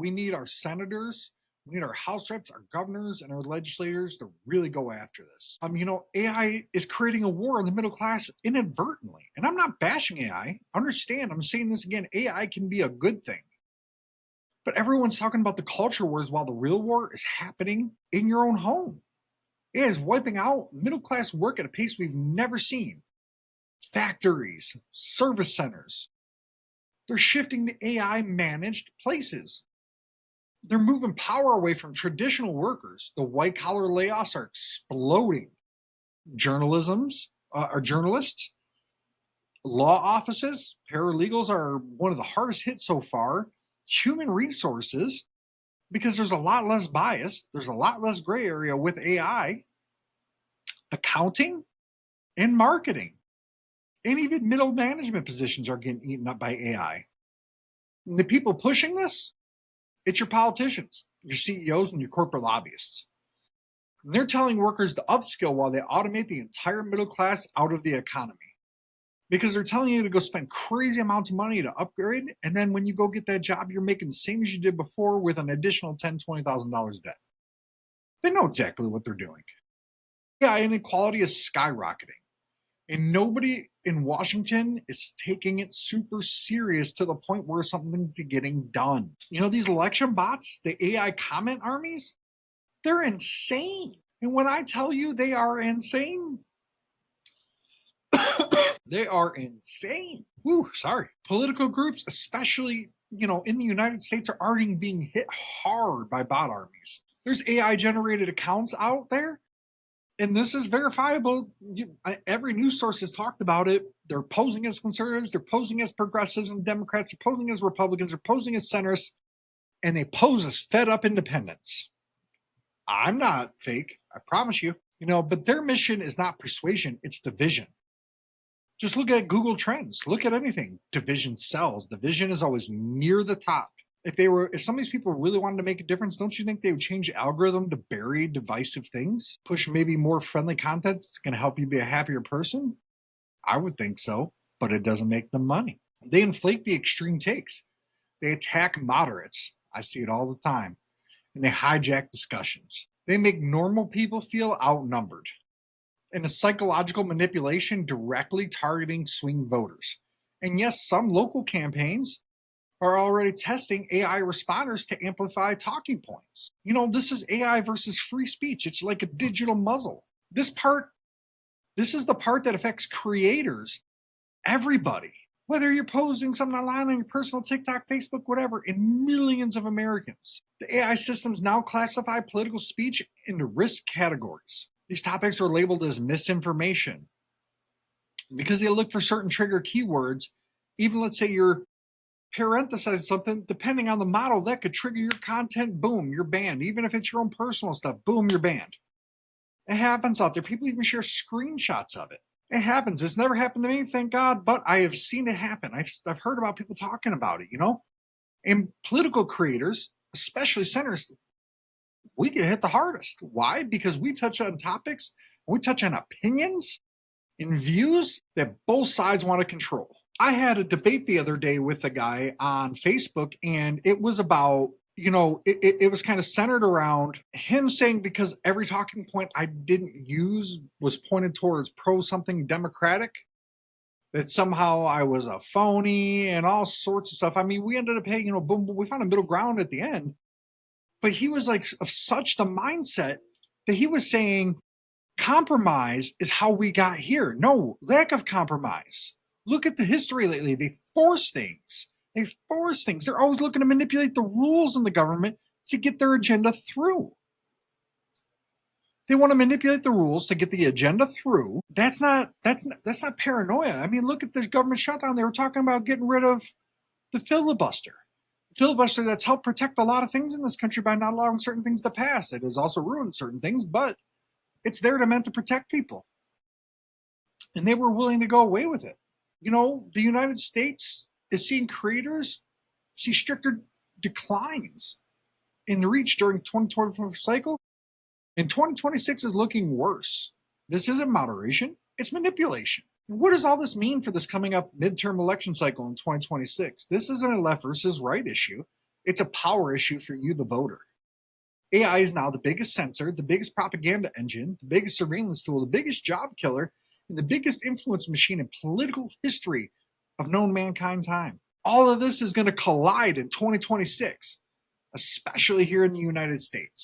we need our senators, we need our House reps, our governors, and our legislators to really go after this. AI is creating a war on the middle class inadvertently. And I'm not bashing AI. Understand, I'm saying this again, AI can be a good thing. But everyone's talking about the culture wars while the real war is happening in your own home. It is wiping out middle class work at a pace we've never seen. Factories, service centers, they're shifting to AI managed places. They're moving power away from traditional workers. The white collar layoffs are exploding. Journalists, law offices, paralegals are one of the hardest hit so far. Human resources, because there's a lot less bias, there's a lot less gray area with AI. Accounting and marketing, and even middle management positions are getting eaten up by AI. And the people pushing this, it's your politicians, your CEOs, and your corporate lobbyists. And they're telling workers to upskill while they automate the entire middle class out of the economy. Because they're telling you to go spend crazy amounts of money to upgrade, and then when you go get that job, you're making the same as you did before with an additional $10,000, $20,000 debt. They know exactly what they're doing. Yeah, inequality is skyrocketing. And nobody in Washington is taking it super serious to the point where something's getting done. These election bots, the AI comment armies, they're insane. And when I tell you they are insane, they are insane. Woo, sorry. Political groups, especially, in the United States, are already being hit hard by bot armies. There's AI generated accounts out there. And this is verifiable. Every news source has talked about it. They're posing as conservatives, they're posing as progressives and Democrats, they're posing as Republicans, they're posing as centrists, and they pose as fed up independents. I'm not fake, I promise you. But their mission is not persuasion, it's division. Just look at Google Trends. Look at anything. Division sells. Division is always near the top. If some of these people really wanted to make a difference, don't you think they would change the algorithm to bury divisive things? Push maybe more friendly content that's going to help you be a happier person? I would think so, but it doesn't make them money. They inflate the extreme takes. They attack moderates. I see it all the time. And they hijack discussions. They make normal people feel outnumbered. And a psychological manipulation directly targeting swing voters. And yes, some local campaigns are already testing AI responders to amplify talking points. This is AI versus free speech. It's like a digital muzzle. This is the part that affects creators, everybody. Whether you're posting something online on your personal TikTok, Facebook, whatever, and millions of Americans. The AI systems now classify political speech into risk categories. These topics are labeled as misinformation because they look for certain trigger keywords. Even let's say you're parenthesize something, depending on the model, that could trigger your content, boom, you're banned. Even if it's your own personal stuff, boom, you're banned. It happens out there. People even share screenshots of it. It happens. It's never happened to me, thank God, but I have seen it happen. I've heard about people talking about it, And political creators, especially centers, we get hit the hardest. Why? Because we touch on topics, we touch on opinions and views that both sides want to control. I had a debate the other day with a guy on Facebook, and it was about, it was kind of centered around him saying because every talking point I didn't use was pointed towards pro something Democratic, that somehow I was a phony and all sorts of stuff. I mean, we ended up, hey, boom, we found a middle ground at the end. But he was like of such the mindset that he was saying compromise is how we got here. No, lack of compromise. Look at the history lately. They force things. They're always looking to manipulate the rules in the government to get their agenda through. They want to manipulate the rules to get the agenda through. That's not paranoia. I mean, look at this government shutdown. They were talking about getting rid of the filibuster. Filibuster that's helped protect a lot of things in this country by not allowing certain things to pass. It has also ruined certain things, but it's there to protect people. And they were willing to go away with it. The United States is seeing creators see stricter declines in the reach during 2024 cycle. And 2026 is looking worse. This isn't moderation, it's manipulation. And what does all this mean for this coming up midterm election cycle in 2026? This isn't a left versus right issue. It's a power issue for you, the voter. AI is now the biggest censor, the biggest propaganda engine, the biggest surveillance tool, the biggest job killer, and the biggest influence machine in political history of known mankind time. All of this is going to collide in 2026, especially here in the United States.